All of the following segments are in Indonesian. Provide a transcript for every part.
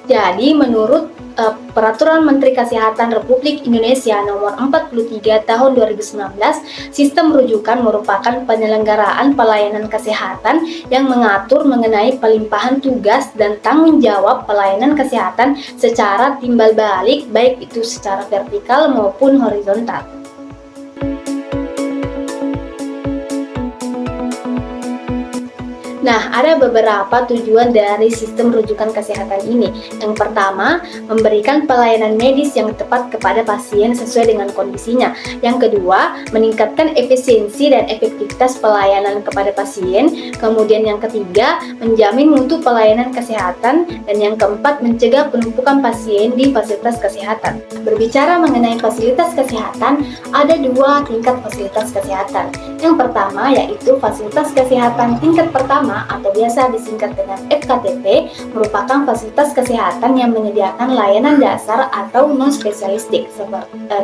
Jadi, menurut Peraturan Menteri Kesehatan Republik Indonesia Nomor 43 Tahun 2019, sistem rujukan merupakan penyelenggaraan pelayanan kesehatan yang mengatur mengenai pelimpahan tugas dan tanggung jawab pelayanan kesehatan secara timbal balik, baik itu secara vertikal maupun horizontal. Nah, ada beberapa tujuan dari sistem rujukan kesehatan ini. Yang pertama, memberikan pelayanan medis yang tepat kepada pasien sesuai dengan kondisinya. Yang kedua, meningkatkan efisiensi dan efektivitas pelayanan kepada pasien. Kemudian yang ketiga, menjamin mutu pelayanan kesehatan. Dan yang keempat, mencegah penumpukan pasien di fasilitas kesehatan. Berbicara mengenai fasilitas kesehatan, ada dua tingkat fasilitas kesehatan. Yang pertama yaitu fasilitas kesehatan tingkat pertama atau biasa disingkat dengan FKTP, merupakan fasilitas kesehatan yang menyediakan layanan dasar atau non-spesialistik.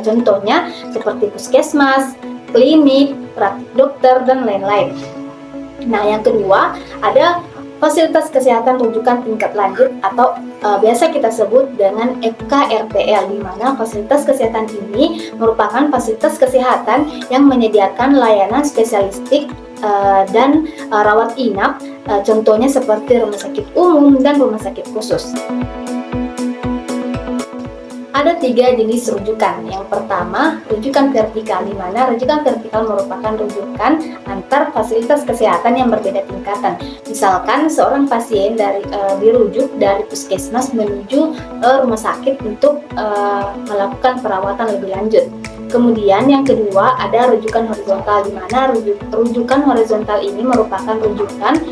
Contohnya seperti puskesmas, klinik, praktik dokter, dan lain-lain. Nah, yang kedua ada fasilitas kesehatan rujukan tingkat lanjut atau biasa kita sebut dengan FKRTL, di mana fasilitas kesehatan ini merupakan fasilitas kesehatan yang menyediakan layanan spesialistik dan rawat inap, contohnya seperti rumah sakit umum dan rumah sakit khusus. Ada tiga jenis rujukan. Yang pertama, rujukan vertikal, di mana rujukan vertikal merupakan rujukan antar fasilitas kesehatan yang berbeda tingkatan. Misalkan seorang pasien dirujuk dari puskesmas menuju rumah sakit untuk melakukan perawatan lebih lanjut. Kemudian yang kedua ada rujukan horizontal, di mana rujukan horizontal ini merupakan rujukan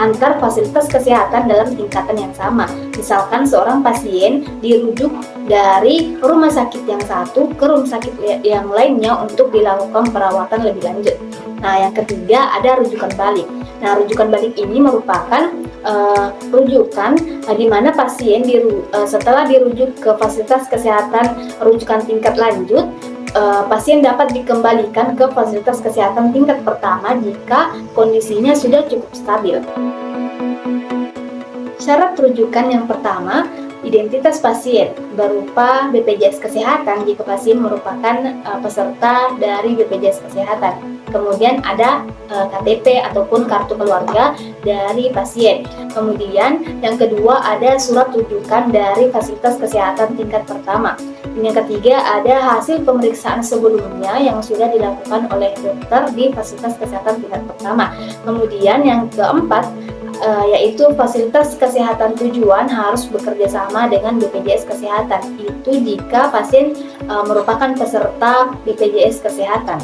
antar fasilitas kesehatan dalam tingkatan yang sama. Misalkan seorang pasien dirujuk dari rumah sakit yang satu ke rumah sakit yang lainnya untuk dilakukan perawatan lebih lanjut. Nah, yang ketiga ada rujukan balik. Nah, rujukan balik ini merupakan rujukan di mana pasien setelah dirujuk ke fasilitas kesehatan rujukan tingkat lanjut, pasien dapat dikembalikan ke fasilitas kesehatan tingkat pertama jika kondisinya sudah cukup stabil. Syarat rujukan yang pertama, identitas pasien berupa BPJS Kesehatan jika pasien merupakan peserta dari BPJS Kesehatan. Kemudian ada KTP ataupun kartu keluarga dari pasien. Kemudian yang kedua ada surat rujukan dari fasilitas kesehatan tingkat pertama. Yang ketiga ada hasil pemeriksaan sebelumnya yang sudah dilakukan oleh dokter di fasilitas kesehatan tingkat pertama. Kemudian yang keempat yaitu fasilitas kesehatan tujuan harus bekerja sama dengan BPJS Kesehatan. Itu jika pasien merupakan peserta BPJS Kesehatan.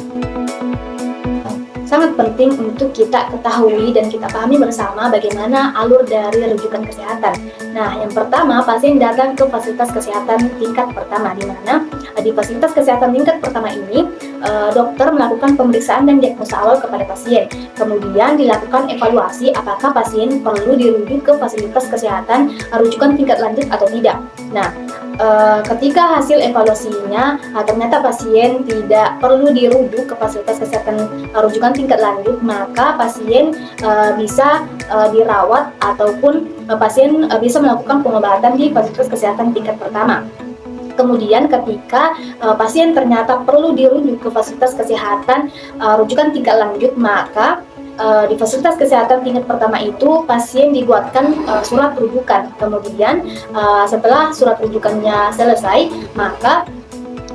Sangat penting untuk kita ketahui dan kita pahami bersama bagaimana alur dari rujukan kesehatan. Nah, yang pertama, pasien datang ke fasilitas kesehatan tingkat pertama, di mana di fasilitas kesehatan tingkat pertama ini dokter melakukan pemeriksaan dan diagnosa awal kepada pasien. Kemudian dilakukan evaluasi apakah pasien perlu dirujuk ke fasilitas kesehatan rujukan tingkat lanjut atau tidak. Nah, ketika hasil evaluasinya ternyata pasien tidak perlu dirujuk ke fasilitas kesehatan rujukan tingkat lanjut, maka pasien bisa dirawat ataupun pasien bisa melakukan pengobatan di fasilitas kesehatan tingkat pertama. Kemudian ketika pasien ternyata perlu dirujuk ke fasilitas kesehatan rujukan tingkat lanjut, maka di fasilitas kesehatan tingkat pertama itu pasien dibuatkan surat rujukan. Kemudian setelah surat rujukannya selesai, maka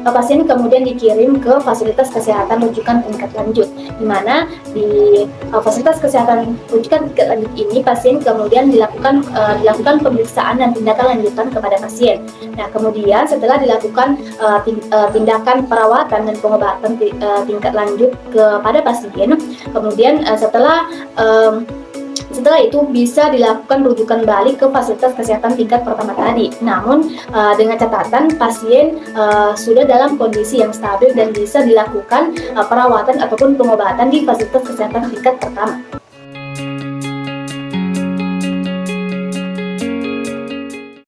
pasien kemudian dikirim ke fasilitas kesehatan rujukan tingkat lanjut, di mana di fasilitas kesehatan rujukan tingkat lanjut ini pasien kemudian dilakukan pemeriksaan dan tindakan lanjutan kepada pasien. Nah, kemudian setelah dilakukan tindakan perawatan dan pengobatan tingkat lanjut kepada pasien, kemudian setelah itu bisa dilakukan rujukan balik ke fasilitas kesehatan tingkat pertama tadi. Namun dengan catatan pasien sudah dalam kondisi yang stabil dan bisa dilakukan perawatan ataupun pengobatan di fasilitas kesehatan tingkat pertama.